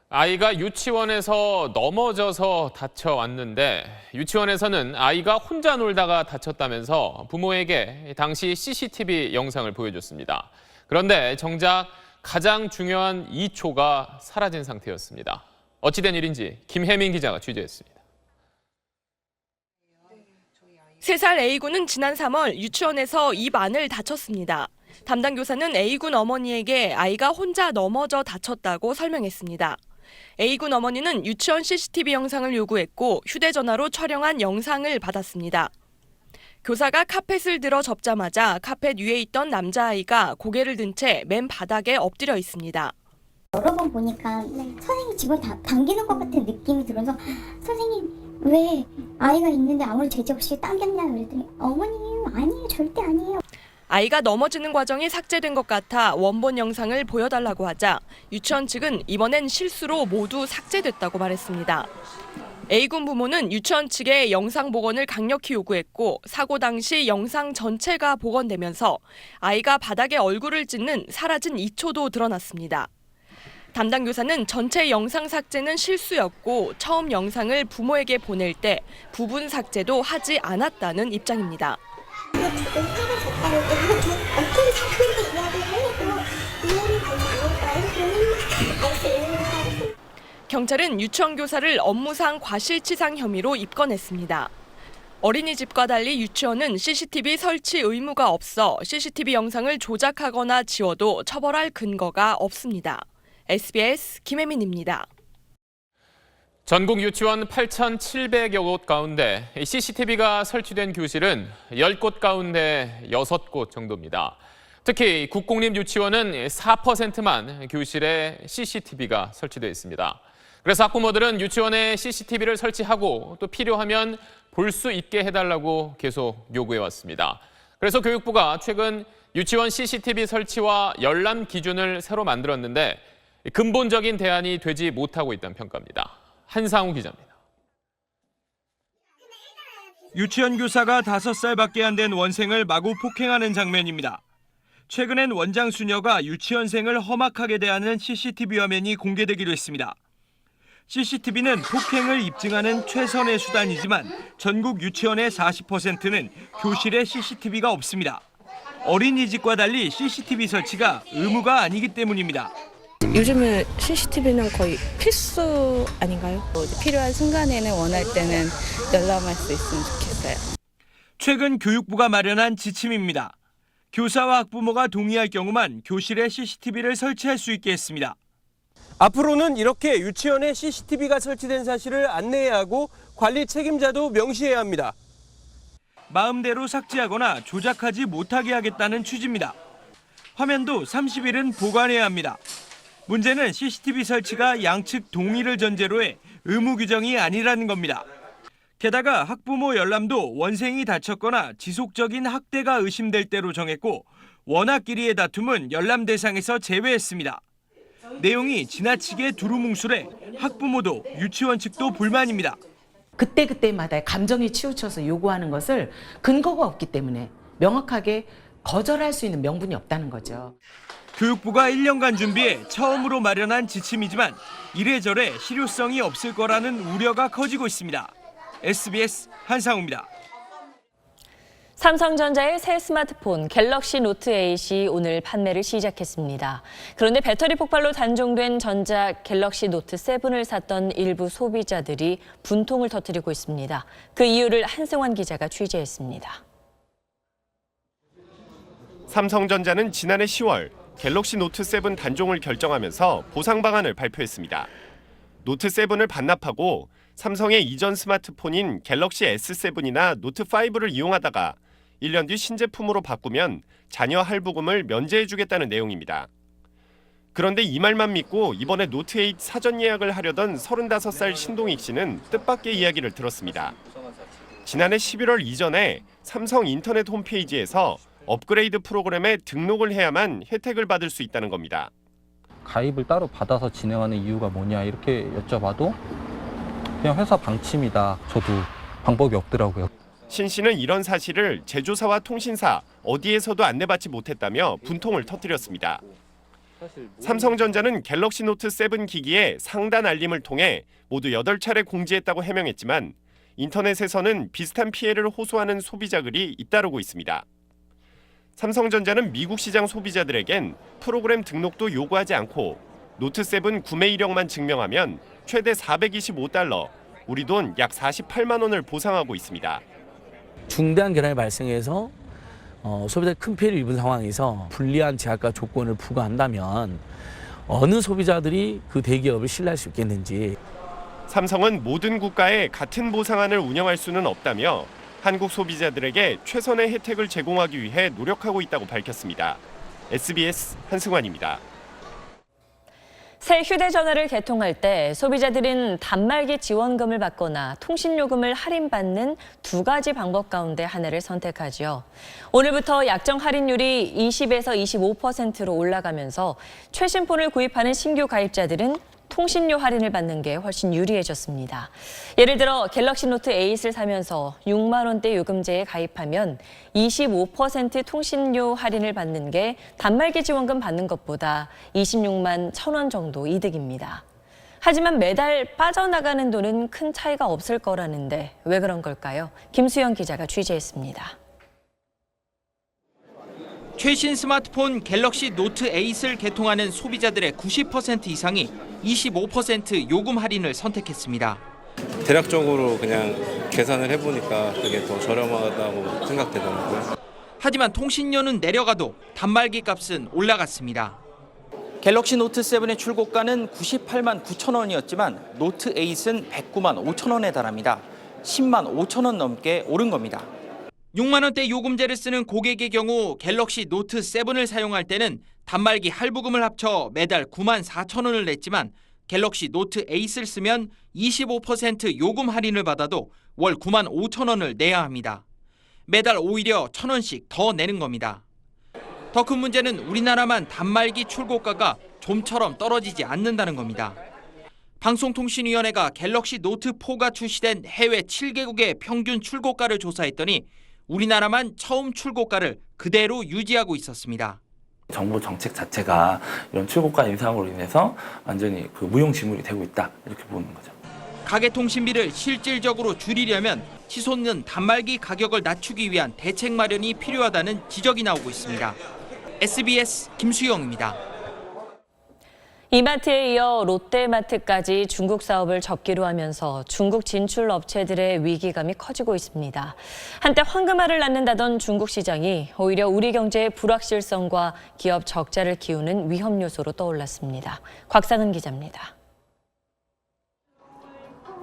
아이가 유치원에서 넘어져서 다쳐왔는데 유치원에서는 아이가 혼자 놀다가 다쳤다면서 부모에게 당시 CCTV 영상을 보여줬습니다. 그런데 정작 가장 중요한 2초가 사라진 상태였습니다. 어찌된 일인지 김혜민 기자가 취재했습니다. 3살 A군은 지난 3월 유치원에서 입 안을 다쳤습니다. 담당 교사는 A군 어머니에게 아이가 혼자 넘어져 다쳤다고 설명했습니다. A군 어머니는 유치원 CCTV 영상을 요구했고 휴대전화로 촬영한 영상을 받았습니다. 교사가 카펫을 들어 접자마자 카펫 위에 있던 남자아이가 고개를 든 채 맨 바닥에 엎드려 있습니다. 여러 번 보니까 선생님 집을 당기는 것 같은 느낌이 들어서 선생님 왜 아이가 있는데 아무리 죄지 없이 당겼냐 그랬더니 어머님 아니에요 절대 아니에요. 아이가 넘어지는 과정이 삭제된 것 같아 원본 영상을 보여달라고 하자 유치원 측은 이번엔 실수로 모두 삭제됐다고 말했습니다. A군 부모는 유치원 측에 영상 복원을 강력히 요구했고 사고 당시 영상 전체가 복원되면서 아이가 바닥에 얼굴을 찢는 사라진 2초도 드러났습니다. 담당 교사는 전체 영상 삭제는 실수였고 처음 영상을 부모에게 보낼 때 부분 삭제도 하지 않았다는 입장입니다. 경찰은 유치원 교사를 업무상 과실치상 혐의로 입건했습니다. 어린이집과 달리 유치원은 CCTV 설치 의무가 없어 CCTV 영상을 조작하거나 지워도 처벌할 근거가 없습니다. SBS 김혜민입니다. 전국 유치원 8,700여 곳 가운데 CCTV가 설치된 교실은 10곳 가운데 6곳 정도입니다. 특히 국공립 유치원은 4%만 교실에 CCTV가 설치되어 있습니다. 그래서 학부모들은 유치원에 CCTV를 설치하고 또 필요하면 볼 수 있게 해달라고 계속 요구해왔습니다. 그래서 교육부가 최근 유치원 CCTV 설치와 열람 기준을 새로 만들었는데 근본적인 대안이 되지 못하고 있다는 평가입니다. 한상우 기자입니다. 유치원 교사가 5살밖에 안 된 원생을 마구 폭행하는 장면입니다. 최근엔 원장 수녀가 유치원생을 험악하게 대하는 CCTV 화면이 공개되기도 했습니다. CCTV는 폭행을 입증하는 최선의 수단이지만 전국 유치원의 40%는 교실에 CCTV가 없습니다. 어린이집과 달리 CCTV 설치가 의무가 아니기 때문입니다. 요즘은 CCTV는 거의 필수 아닌가요? 필요한 순간에는 원할 때는 열람할 수 있으면 좋겠어요. 최근 교육부가 마련한 지침입니다. 교사와 학부모가 동의할 경우만 교실에 CCTV를 설치할 수 있게 했습니다. 앞으로는 이렇게 유치원에 CCTV가 설치된 사실을 안내해야 하고 관리 책임자도 명시해야 합니다. 마음대로 삭제하거나 조작하지 못하게 하겠다는 취지입니다. 화면도 30일은 보관해야 합니다. 문제는 CCTV 설치가 양측 동의를 전제로 해 의무 규정이 아니라는 겁니다. 게다가 학부모 열람도 원생이 다쳤거나 지속적인 학대가 의심될 때로 정했고 원학끼리의 다툼은 열람 대상에서 제외했습니다. 내용이 지나치게 두루뭉술해 학부모도 유치원 측도 불만입니다. 그때그때마다 감정이 치우쳐서 요구하는 것을 근거가 없기 때문에 명확하게 거절할 수 있는 명분이 없다는 거죠. 교육부가 1년간 준비해 처음으로 마련한 지침이지만 이래저래 실효성이 없을 거라는 우려가 커지고 있습니다. SBS 한상우입니다. 삼성전자의 새 스마트폰 갤럭시 노트 8이 오늘 판매를 시작했습니다. 그런데 배터리 폭발로 단종된 전자 갤럭시 노트 7을 샀던 일부 소비자들이 분통을 터뜨리고 있습니다. 그 이유를 한승환 기자가 취재했습니다. 삼성전자는 지난해 10월 갤럭시 노트 7 단종을 결정하면서 보상 방안을 발표했습니다. 노트 7을 반납하고 삼성의 이전 스마트폰인 갤럭시 S7이나 노트 5를 이용하다가 1년 뒤 신제품으로 바꾸면 자녀 할부금을 면제해주겠다는 내용입니다. 그런데 이 말만 믿고 이번에 노트 8 사전 예약을 하려던 35살 신동익 씨는 뜻밖의 이야기를 들었습니다. 지난해 11월 이전에 삼성 인터넷 홈페이지에서 업그레이드 프로그램에 등록을 해야만 혜택을 받을 수 있다는 겁니다. 가입을 따로 받아서 진행하는 이유가 뭐냐 이렇게 여쭤봐도 그냥 회사 방침이다. 저도 방법이 없더라고요. 신 씨는 이런 사실을 제조사와 통신사 어디에서도 안내받지 못했다며 분통을 터뜨렸습니다. 삼성전자는 갤럭시 노트 7 기기에 상단 알림을 통해 모두 8차례 공지했다고 해명했지만 인터넷에서는 비슷한 피해를 호소하는 소비자 글이 잇따르고 있습니다. 삼성전자는 미국 시장 소비자들에겐 프로그램 등록도 요구하지 않고 노트 7 구매 이력만 증명하면 최대 $425, 우리 돈 약 48만 원을 보상하고 있습니다. 중대한 결함이 발생해서 소비자가 큰 피해를 입은 상황에서 불리한 제약과 조건을 부과한다면 어느 소비자들이 그 대기업을 신뢰할 수 있겠는지. 삼성은 모든 국가에 같은 보상안을 운영할 수는 없다며 한국 소비자들에게 최선의 혜택을 제공하기 위해 노력하고 있다고 밝혔습니다. SBS 한승환입니다. 새 휴대전화를 개통할 때 소비자들은 단말기 지원금을 받거나 통신요금을 할인받는 두 가지 방법 가운데 하나를 선택하죠. 오늘부터 약정 할인율이 20에서 25%로 올라가면서 최신 폰을 구입하는 신규 가입자들은 통신료 할인을 받는 게 훨씬 유리해졌습니다. 예를 들어 갤럭시 노트 8을 사면서 6만 원대 요금제에 가입하면 25% 통신료 할인을 받는 게 단말기 지원금 받는 것보다 26만 1,000원 정도 이득입니다. 하지만 매달 빠져나가는 돈은 큰 차이가 없을 거라는데 왜 그런 걸까요? 김수영 기자가 취재했습니다. 최신 스마트폰 갤럭시 노트 8을 개통하는 소비자들의 90% 이상이 25% 요금 할인을 선택했습니다. 대략적으로 그냥 계산을 해보니까 그게 더 저렴하다고 생각되더라고요. 하지만 통신료는 내려가도 단말기 값은 올라갔습니다. 갤럭시 노트 7의 출고가는 98만 9천 원이었지만 노트 8은 109만 5천 원에 달합니다. 10만 5천 원 넘게 오른 겁니다. 6만 원대 요금제를 쓰는 고객의 경우 갤럭시 노트 7을 사용할 때는 단말기 할부금을 합쳐 매달 9만 4천 원을 냈지만 갤럭시 노트 8을 쓰면 25% 요금 할인을 받아도 월 9만 5천 원을 내야 합니다. 매달 오히려 1,000원씩 더 내는 겁니다. 더 큰 문제는 우리나라만 단말기 출고가가 좀처럼 떨어지지 않는다는 겁니다. 방송통신위원회가 갤럭시 노트 4가 출시된 해외 7개국의 평균 출고가를 조사했더니 우리나라만 처음 출고가를 그대로 유지하고 있었습니다. 정부 정책 자체가 이런 출고가 인상으로 인해서 완전히 무용지물이 되고 있다 이렇게 보는 거죠. 가계통신비를 실질적으로 줄이려면 치솟는 단말기 가격을 낮추기 위한 대책 마련이 필요하다는 지적이 나오고 있습니다. SBS 김수영입니다. 이마트에 이어 롯데마트까지 중국 사업을 접기로 하면서 중국 진출 업체들의 위기감이 커지고 있습니다. 한때 황금알을 낳는다던 중국 시장이 오히려 우리 경제의 불확실성과 기업 적자를 키우는 위험 요소로 떠올랐습니다. 곽상은 기자입니다.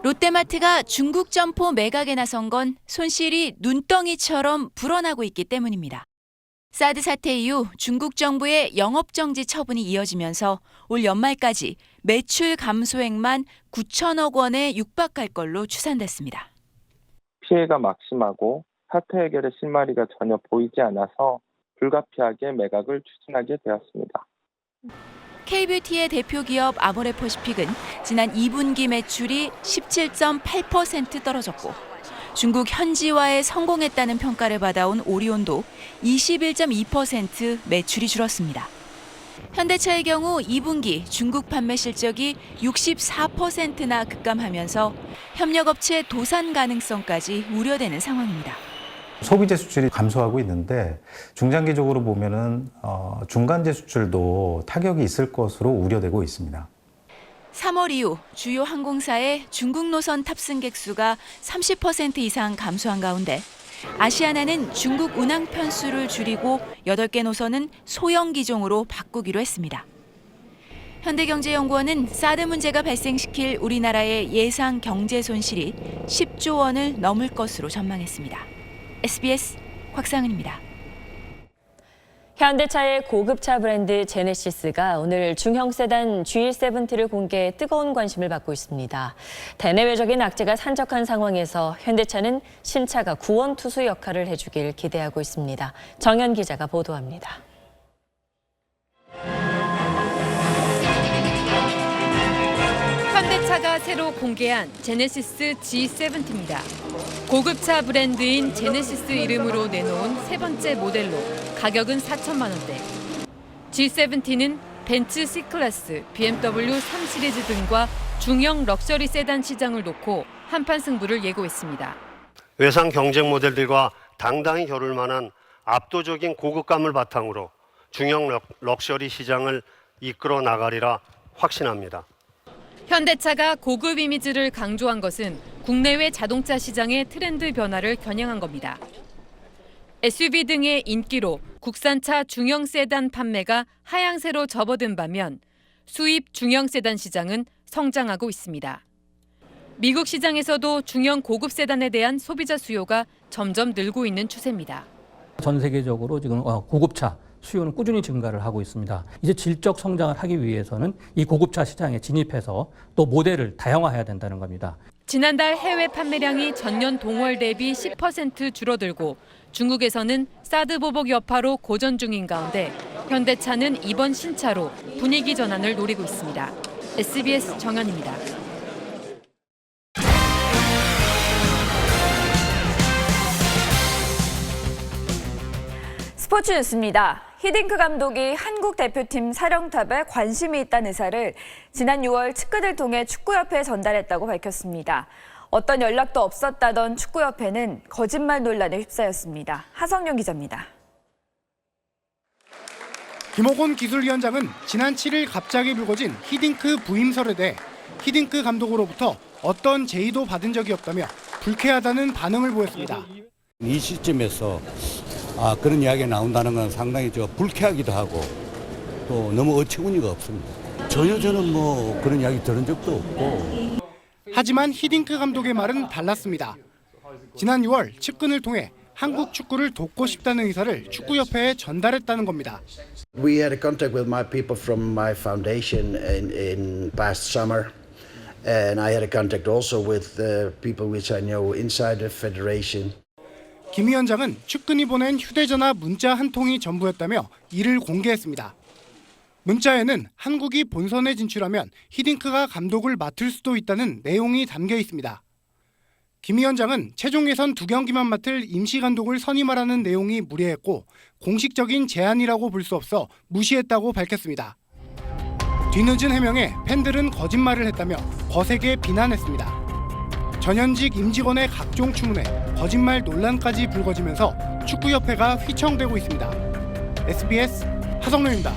롯데마트가 중국 점포 매각에 나선 건 손실이 눈덩이처럼 불어나고 있기 때문입니다. 사드 사태 이후 중국 정부의 영업정지 처분이 이어지면서 올 연말까지 매출 감소액만 9천억 원에 육박할 걸로 추산됐습니다. 피해가 막심하고 사태 해결의 실마리가 전혀 보이지 않아서 불가피하게 매각을 추진하게 되었습니다. K뷰티의 대표 기업 아모레퍼시픽은 지난 2분기 매출이 17.8% 떨어졌고 중국 현지화에 성공했다는 평가를 받아온 오리온도 21.2% 매출이 줄었습니다. 현대차의 경우 2분기 중국 판매 실적이 64%나 급감하면서 협력업체 도산 가능성까지 우려되는 상황입니다. 소비재 수출이 감소하고 있는데 중장기적으로 보면은 중간재 수출도 타격이 있을 것으로 우려되고 있습니다. 3월 이후 주요 항공사의 중국 노선 탑승객 수가 30% 이상 감소한 가운데 아시아나는 중국 운항 편수를 줄이고 8개 노선은 소형 기종으로 바꾸기로 했습니다. 현대경제연구원은 사드 문제가 발생시킬 우리나라의 예상 경제 손실이 10조 원을 넘을 것으로 전망했습니다. SBS 곽상은입니다. 현대차의 고급차 브랜드 제네시스가 오늘 중형 세단 G70를 공개해 뜨거운 관심을 받고 있습니다. 대내외적인 악재가 산적한 상황에서 현대차는 신차가 구원투수 역할을 해주길 기대하고 있습니다. 정현 기자가 보도합니다. 현대차가 새로 공개한 제네시스 G70입니다. 고급차 브랜드인 제네시스 이름으로 내놓은 세 번째 모델로 가격은 4천만 원대. G70는 벤츠 C클래스, BMW 3 시리즈 등과 중형 럭셔리 세단 시장을 놓고 한판 승부를 예고했습니다. 외상 경쟁 모델들과 당당히 겨룰 만한 압도적인 고급감을 바탕으로 중형 럭셔리 시장을 이끌어 나가리라 확신합니다. 현대차가 고급 이미지를 강조한 것은 국내외 자동차 시장의 트렌드 변화를 겨냥한 겁니다. SUV 등의 인기로 국산차 중형 세단 판매가 하향세로 접어든 반면 수입 중형 세단 시장은 성장하고 있습니다. 미국 시장에서도 중형 고급 세단에 대한 소비자 수요가 점점 늘고 있는 추세입니다. 전 세계적으로 지금 고급차 수요는 꾸준히 증가를 하고 있습니다. 이제 질적 성장을 하기 위해서는 이 고급차 시장에 진입해서 또 모델을 다양화해야 된다는 겁니다. 지난달 해외 판매량이 전년 동월 대비 10% 줄어들고 중국에서는 사드 보복 여파로 고전 중인 가운데 현대차는 이번 신차로 분위기 전환을 노리고 있습니다. SBS 정연입니다. 스포츠 뉴스입니다. 히딩크 감독이 한국 대표팀 사령탑에 관심이 있다는 의사를 지난 6월 측근을 통해 축구협회에 전달했다고 밝혔습니다. 어떤 연락도 없었다던 축구협회는 거짓말 논란에 휩싸였습니다. 하성룡 기자입니다. 김호곤 기술위원장은 지난 7일 갑자기 불거진 히딩크 부임설에 대해 히딩크 감독으로부터 어떤 제의도 받은 적이 없다며 불쾌하다는 반응을 보였습니다. 이 시점에서 그런 이야기가 나온다는 건 상당히 불쾌하기도 하고 또 너무 어처구니가 없습니다. 전혀 저는 그런 이야기 들은 적도 없고. 하지만 히딩크 감독의 말은 달랐습니다. 지난 6월 측근을 통해 한국 축구를 돕고 싶다는 의사를 축구협회에 전달했다는 겁니다. We had a contact with my people from my foundation in past summer, and I had a contact also with people which I know inside the federation. 김 위원장은 측근이 보낸 휴대전화 문자 한 통이 전부였다며 이를 공개했습니다. 문자에는 한국이 본선에 진출하면 히딩크가 감독을 맡을 수도 있다는 내용이 담겨 있습니다. 김 위원장은 최종 예선 2경기만 맡을 임시 감독을 선임하라는 내용이 무례했고 공식적인 제안이라고 볼 수 없어 무시했다고 밝혔습니다. 뒤늦은 해명에 팬들은 거짓말을 했다며 거세게 비난했습니다. 전현직 임직원의 각종 추문에 거짓말 논란까지 불거지면서 축구협회가 휘청되고 있습니다. SBS 하성룡입니다.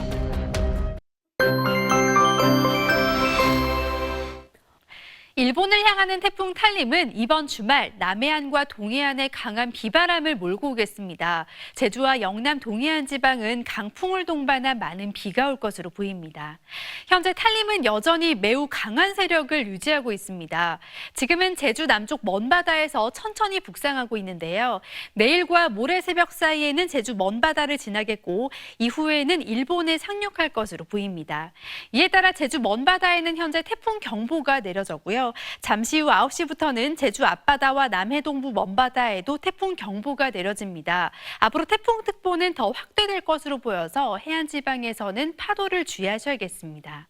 일본을 향하는 태풍 탈림은 이번 주말 남해안과 동해안에 강한 비바람을 몰고 오겠습니다. 제주와 영남 동해안 지방은 강풍을 동반한 많은 비가 올 것으로 보입니다. 현재 탈림은 여전히 매우 강한 세력을 유지하고 있습니다. 지금은 제주 남쪽 먼바다에서 천천히 북상하고 있는데요. 내일과 모레 새벽 사이에는 제주 먼바다를 지나겠고 이후에는 일본에 상륙할 것으로 보입니다. 이에 따라 제주 먼바다에는 현재 태풍 경보가 내려졌고요. 잠시 후 9시부터는 제주 앞바다와 남해 동부 먼바다에도 태풍 경보가 내려집니다. 앞으로 태풍특보는 더 확대될 것으로 보여서 해안 지방에서는 파도를 주의하셔야겠습니다.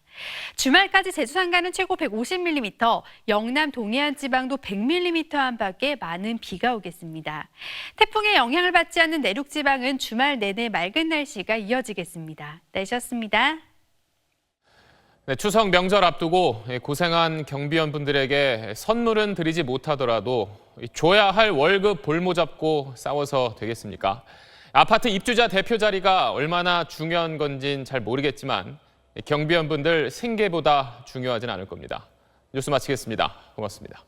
주말까지 제주 산간은 최고 150mm, 영남 동해안 지방도 100mm 안팎의 많은 비가 오겠습니다. 태풍의 영향을 받지 않는 내륙 지방은 주말 내내 맑은 날씨가 이어지겠습니다. 날씨였습니다. 네, 추석 명절 앞두고 고생한 경비원분들에게 선물은 드리지 못하더라도 줘야 할 월급 볼모 잡고 싸워서 되겠습니까? 아파트 입주자 대표 자리가 얼마나 중요한 건진 잘 모르겠지만 경비원분들 생계보다 중요하진 않을 겁니다. 뉴스 마치겠습니다. 고맙습니다.